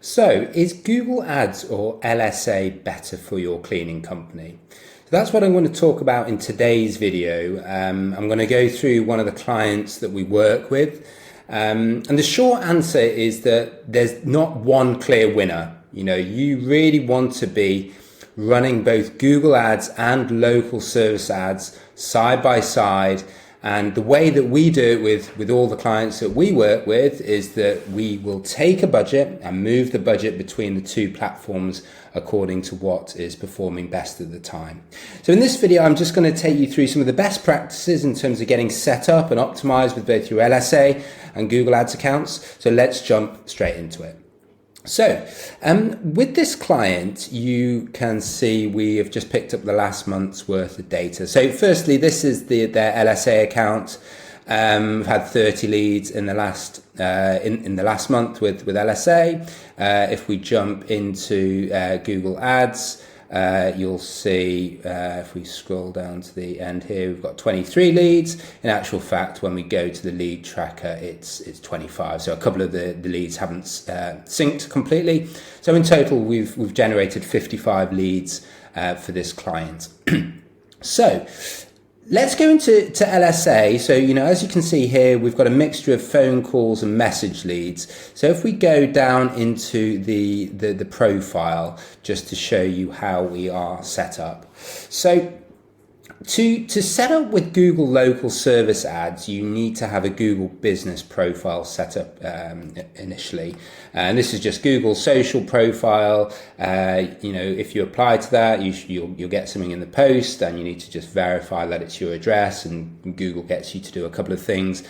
So, is Google Ads or LSA better for your cleaning company? So that's what I'm going to talk about in today's video. I'm going to go through one of the clients that we work with. And the short answer is that there's not one clear winner. You really want to be running both Google Ads and local service ads side by side. And the way that we do it with all the clients that we work with is that we will take a budget and move the budget between the two platforms according to what is performing best at the time. So in this video, I'm just going to take you through some of the best practices in terms of getting set up and optimized with both your LSA and Google Ads accounts. So let's jump straight into it. So with this client, you can see we have just picked up the last month's worth of data. So firstly, this is their LSA account. We've had 30 leads in the last in the last month with LSA. If we jump into Google Ads, you'll see if we scroll down to the end here, we've got 23 leads. In actual fact, when we go to the lead tracker, it's 25. So a couple of the leads haven't synced completely. So in total, we've generated 55 leads for this client. So let's go into LSA. So, as you can see here, we've got a mixture of phone calls and message leads. So if we go down into the profile, just to show you how we are set up. So to set up with Google local service ads, you need to have a Google business profile set up initially. And this is just Google's social profile. If you apply to that, you'll get something in the post, and you need to just verify that it's your address, and Google gets you to do a couple of things.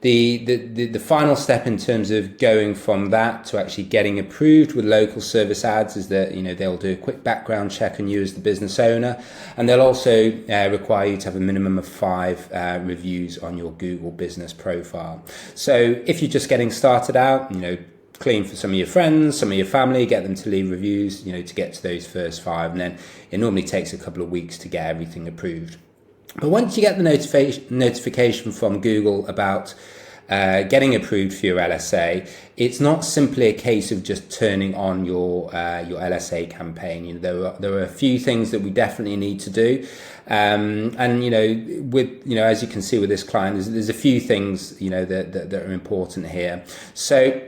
The final step in terms of going from that to actually getting approved with local service ads is that they'll do a quick background check on you as the business owner, and they'll also require you to have a minimum of 5 reviews on your Google business profile. So if you're just getting started out, clean for some of your friends, some of your family, get them to leave reviews, to get to those first 5, and then it normally takes a couple of weeks to get everything approved. But once you get the notification from Google about getting approved for your LSA, it's not simply a case of just turning on your LSA campaign. There are a few things that we definitely need to do, and as you can see with this client, there's a few things that are important here. So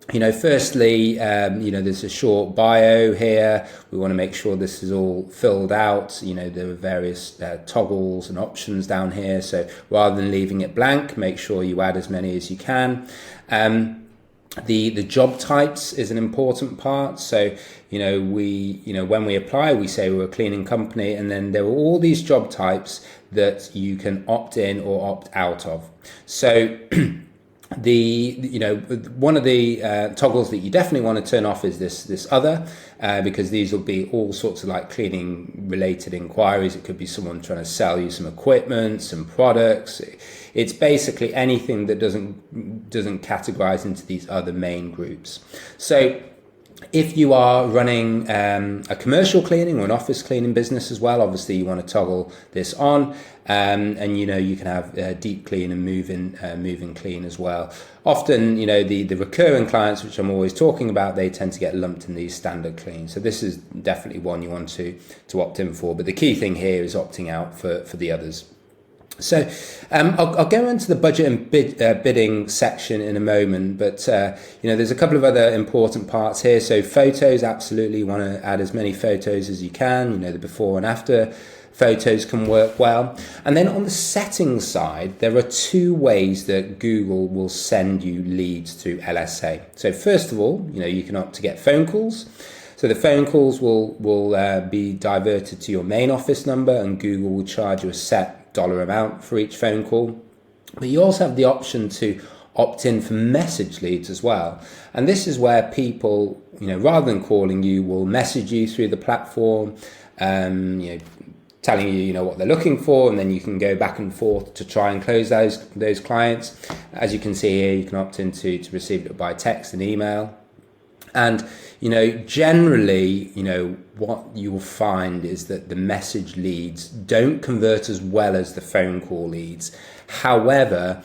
firstly, there's a short bio here. We want to make sure this is all filled out. There are various toggles and options down here. So rather than leaving it blank, make sure you add as many as you can. The job types is an important part. So, when we apply, we say we're a cleaning company, and then there are all these job types that you can opt in or opt out of. So one of the toggles that you definitely want to turn off is this other, because these will be all sorts of like cleaning related inquiries. It could be someone trying to sell you some equipment, some products. It's basically anything that doesn't categorize into these other main groups. So if you are running a commercial cleaning or an office cleaning business as well, obviously you want to toggle this on, and you can have deep clean and move-in clean as well. Often, the recurring clients, which I'm always talking about, they tend to get lumped in these standard cleans. So this is definitely one you want to opt in for. But the key thing here is opting out for the others. So I'll go into the budget and bidding section in a moment, but there's a couple of other important parts here. So photos, absolutely, you want to add as many photos as you can. The before and after photos can work well. And then on the settings side, there are 2 ways that Google will send you leads through LSA. So first of all, you can opt to get phone calls. So the phone calls will be diverted to your main office number, and Google will charge you a set dollar amount for each phone call. But you also have the option to opt in for message leads as well. And this is where people, rather than calling you, will message you through the platform, telling you, what they're looking for, and then you can go back and forth to try and close those clients. As you can see here, you can opt in to receive it by text and email. And, generally, what you will find is that the message leads don't convert as well as the phone call leads. However,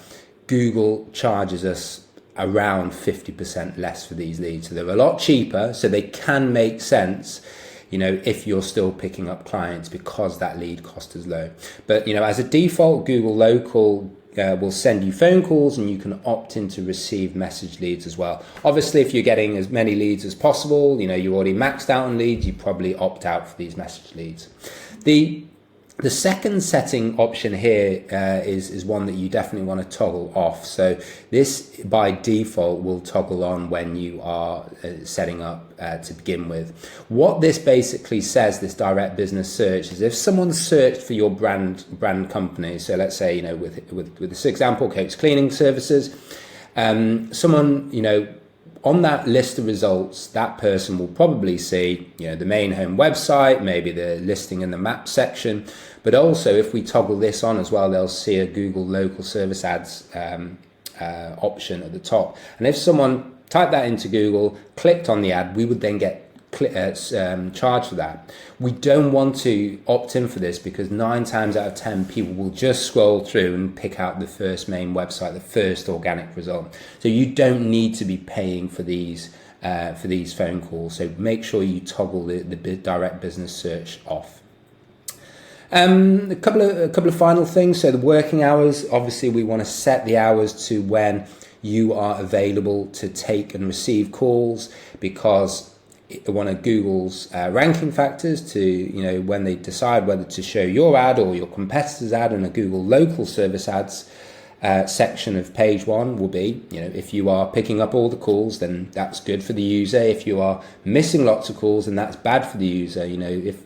Google charges us around 50% less for these leads. So they're a lot cheaper, so they can make sense, you know, if you're still picking up clients because that lead cost is low. But, you know, as a default, Google Local will send you phone calls, and you can opt in to receive message leads as well. Obviously, if you're getting as many leads as possible, you know, you're already maxed out on leads, you probably opt out for these message leads. The second setting option here is one that you definitely want to toggle off. So this by default will toggle on when you are setting up to begin with. What this basically says, this direct business search, is if someone searched for your brand company, so let's say, you know, with this example, Coach Cleaning Services, someone, you know, on that list of results, that person will probably see, you know, the main home website, maybe the listing in the map section, but also if we toggle this on as well, they'll see a Google Local Service Ads option at the top. And if someone typed that into Google, clicked on the ad, we would then get charged for that. We don't want to opt in for this because 9 times out of 10 people will just scroll through and pick out the first main website, the first organic result. So you don't need to be paying for these phone calls. So make sure you toggle the direct business search off. A couple of final things. So the working hours, obviously we want to set the hours to when you are available to take and receive calls, because one of Google's ranking factors to, you know, when they decide whether to show your ad or your competitor's ad in a Google Local Service Ads section of page 1 will be, you know, if you are picking up all the calls, then that's good for the user. If you are missing lots of calls, then that's bad for the user. You know, if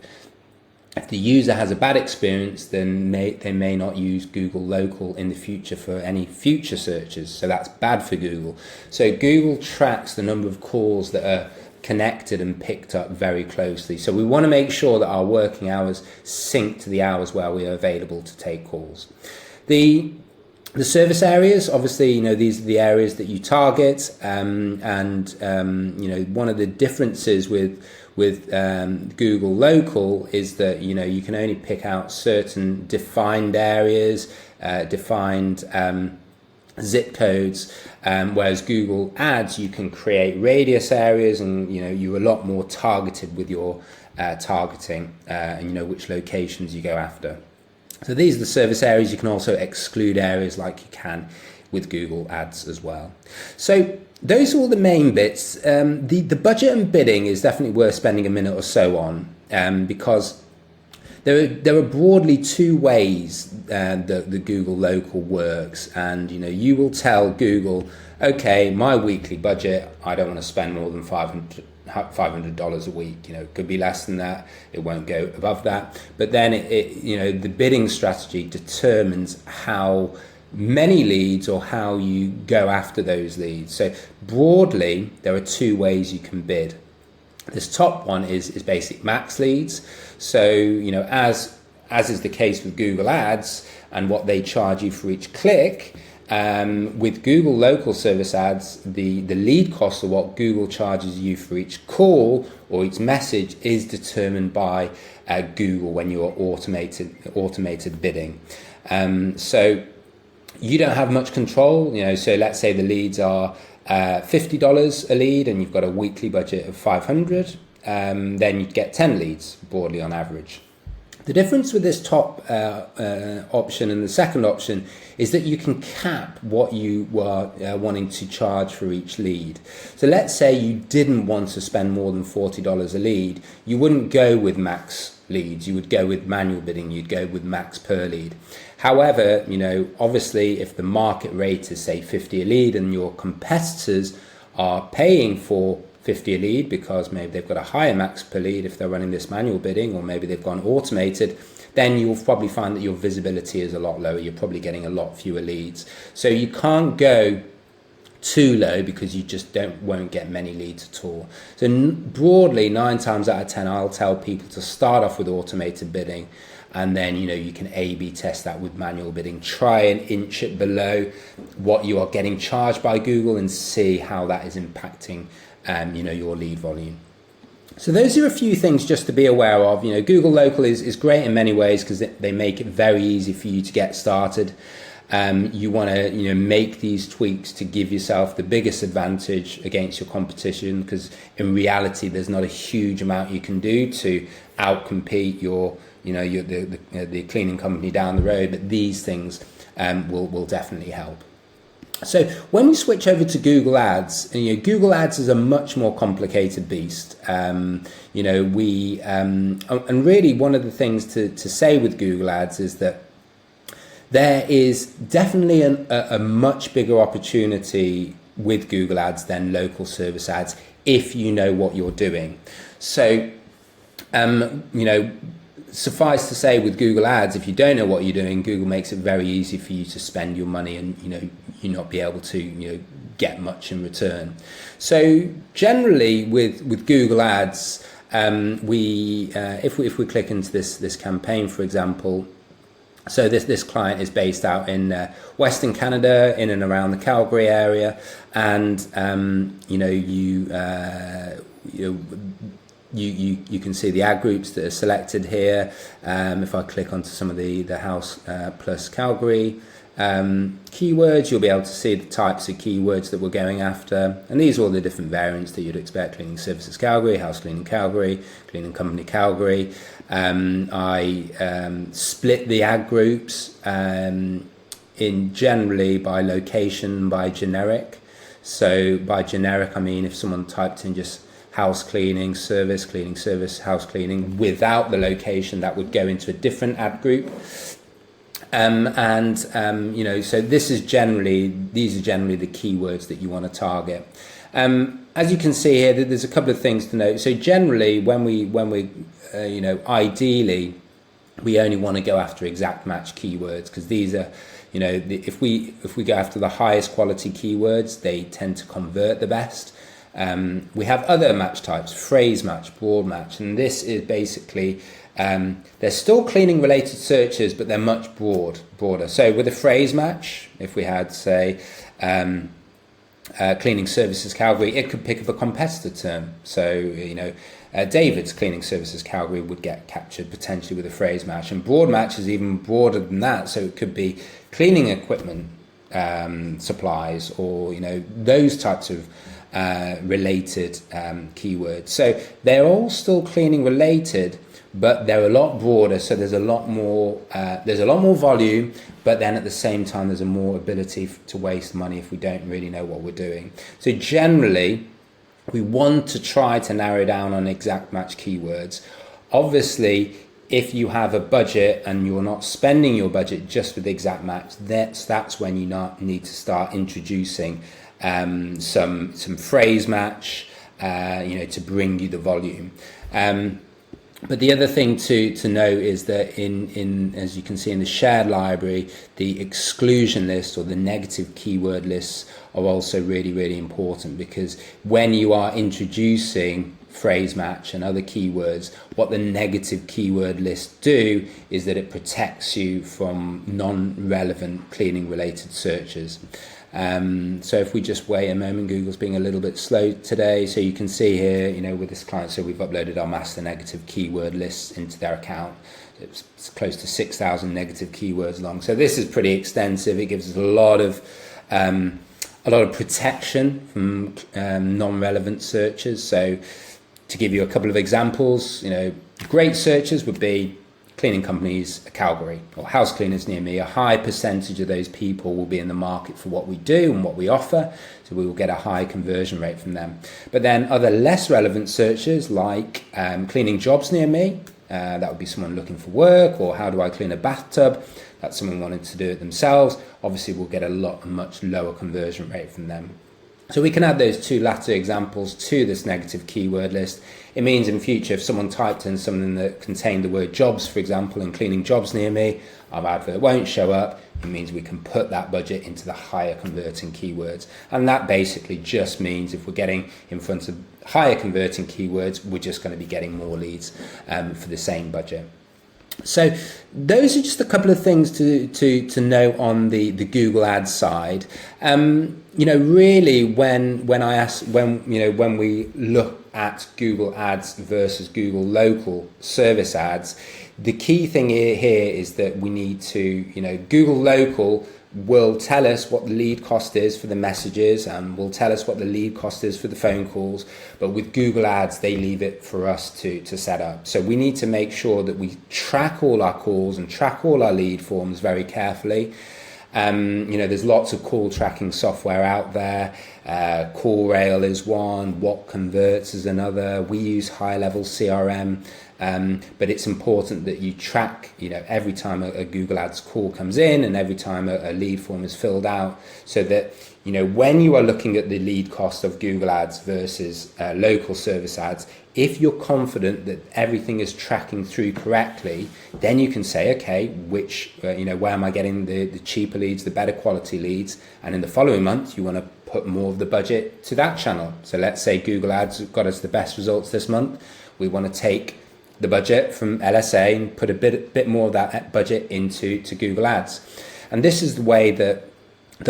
the user has a bad experience, then they may not use Google Local in the future for any future searches. So that's bad for Google. So Google tracks the number of calls that are connected and picked up very closely. So we want to make sure that our working hours sync to the hours where we are available to take calls. The service areas, obviously, you know, these are the areas that you target, you know, one of the differences with Google Local is that, you know, you can only pick out certain defined areas, defined zip codes, whereas Google Ads, you can create radius areas, and, you know, you're a lot more targeted with your targeting, and you know which locations you go after. So these are the service areas. You can also exclude areas like you can with Google Ads as well. So those are all the main bits. The budget and bidding is definitely worth spending a minute or so on, because there are broadly 2 ways that the Google Local works, and, you know, you will tell Google, okay, my weekly budget, I don't want to spend more than $500 a week. You know, it could be less than that. It won't go above that. But then you know, the bidding strategy determines how many leads or how you go after those leads. So broadly, there are 2 ways you can bid. This top one is basic max leads. So, you know, as is the case with Google Ads and what they charge you for each click, with Google Local Service Ads, the lead cost, or what Google charges you for each call or each message, is determined by Google when you're automated bidding. So you don't have much control. You know, so let's say the leads are $50 a lead, and you've got a weekly budget of $500. Then you'd get 10 leads broadly on average. The difference with this top option and the second option is that you can cap what you were wanting to charge for each lead. So let's say you didn't want to spend more than $40 a lead. You wouldn't go with max leads. You would go with manual bidding. You'd go with max per lead. However, you know, obviously, if the market rate is, say, 50 a lead, and your competitors are paying for 50 a lead because maybe they've got a higher max per lead if they're running this manual bidding, or maybe they've gone automated, then you'll probably find that your visibility is a lot lower. You're probably getting a lot fewer leads. So you can't go too low because you just won't get many leads at all. So broadly, 9 times out of 10, I'll tell people to start off with automated bidding, and then, you know, you can A/B test that with manual bidding. Try and inch it below what you are getting charged by Google and see how that is impacting you know, your lead volume. So those are a few things just to be aware of. You know, Google Local is great in many ways because they make it very easy for you to get started. You want to make these tweaks to give yourself the biggest advantage against your competition, because in reality there's not a huge amount you can do to outcompete the cleaning company down the road, but these things will definitely help. So when we switch over to Google Ads, Google Ads is a much more complicated beast. And really one of the things to say with Google Ads is that there is definitely a much bigger opportunity with Google Ads than local service ads if you know what you're doing. So, suffice to say, with Google Ads, if you don't know what you're doing, Google makes it very easy for you to spend your money and you not be able to get much in return. So generally with Google Ads, if we click into this campaign, for example. So this client is based out in Western Canada, in and around the Calgary area, and you can see the ad groups that are selected here. If I click onto some of the House plus Calgary keywords, you'll be able to see the types of keywords that we're going after, and these are all the different variants that you'd expect: cleaning services Calgary, house cleaning Calgary, cleaning company Calgary. I split the ad groups in generally by location, by generic. So by generic, I mean if someone typed in just house cleaning service, house cleaning without the location, that would go into a different ad group. So these are generally the keywords that you want to target. As you can see here, there's a couple of things to note. So generally, when we ideally, we only want to go after exact match keywords, because these are, if we go after the highest quality keywords, they tend to convert the best. We have other match types: phrase match, broad match, and this is basically they're still cleaning related searches, but they're much broader. So with a phrase match, if we had, say, cleaning services Calgary, it could pick up a competitor term. So David's cleaning services Calgary would get captured potentially with a phrase match, and broad match is even broader than that. So it could be cleaning equipment supplies, or those types of related keywords. So they're all still cleaning related, but they're a lot broader. So there's a lot more volume, but then at the same time there's a more ability to waste money if we don't really know what we're doing. So generally we want to try to narrow down on exact match keywords. Obviously, if you have a budget and you're not spending your budget just with exact match, that's when you need to start introducing some phrase match, to bring you the volume. But the other thing to know is that in as you can see in the shared library, the exclusion list or the negative keyword lists are also really, really important, because when you are introducing phrase match and other keywords, what the negative keyword lists do is that it protects you from non-relevant cleaning related searches. So if we just wait a moment, Google's being a little bit slow today. So you can see here, with this client, so we've uploaded our master negative keyword lists into their account. It's close to 6,000 negative keywords long. So this is pretty extensive. It gives us a lot of protection from non-relevant searches. So to give you a couple of examples, great searches would be cleaning companies Calgary or house cleaners near me. A high percentage of those people will be in the market for what we do and what we offer, so we will get a high conversion rate from them. But then other less relevant searches like cleaning jobs near me, that would be someone looking for work, or how do I clean a bathtub, that's someone wanting to do it themselves. Obviously we'll get a much lower conversion rate from them. So we can add those two latter examples to this negative keyword list. It means in future, if someone typed in something that contained the word jobs, for example, and cleaning jobs near me, our advert won't show up. It means we can put that budget into the higher converting keywords. And that basically just means if we're getting in front of higher converting keywords, we're just going to be getting more leads for the same budget. So those are just a couple of things to know on the Google Ads side. Really when we look at Google Ads versus Google local service ads, the key thing here is that we need to, Google local will tell us what the lead cost is for the messages, and will tell us what the lead cost is for the phone calls. But with Google Ads, they leave it for us to set up. So we need to make sure that we track all our calls and track all our lead forms very carefully. There's lots of call tracking software out there. CallRail is one, What Converts is another. We use high level CRM. But it's important that you track, every time a Google Ads call comes in and every time a lead form is filled out, so that, when you are looking at the lead cost of Google Ads versus local service ads, if you're confident that everything is tracking through correctly, then you can say, okay, where am I getting the cheaper leads, the better quality leads? And in the following month, you want to put more of the budget to that channel. So let's say Google Ads got us the best results this month. We want to take the budget from LSA and put a bit more of that budget into Google Ads. And this is the way that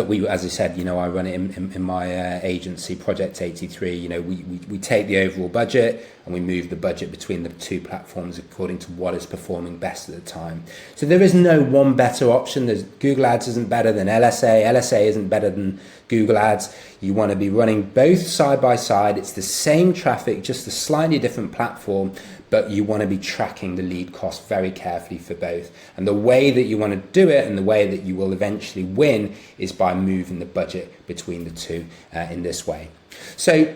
we, as I said, I run it in my agency, Project 83. We take the overall budget and we move the budget between the two platforms according to what is performing best at the time. So there is no one better option. Google Ads isn't better than LSA. LSA isn't better than Google Ads. You want to be running both side by side. It's the same traffic, just a slightly different platform, but you want to be tracking the lead cost very carefully for both. And the way that you want to do it and the way that you will eventually win is by moving the budget between the two in this way. So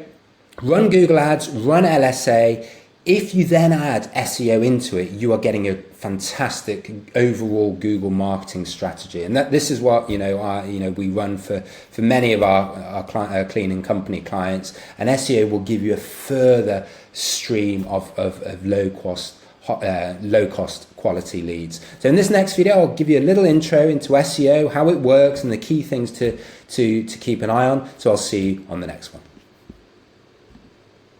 run Google Ads, run LSA. If you then add SEO into it, you are getting a fantastic overall Google marketing strategy, and this is what we run for many of our cleaning company clients. And SEO will give you a further stream of low cost quality leads. So in this next video, I'll give you a little intro into SEO, how it works, and the key things to keep an eye on. So I'll see you on the next one.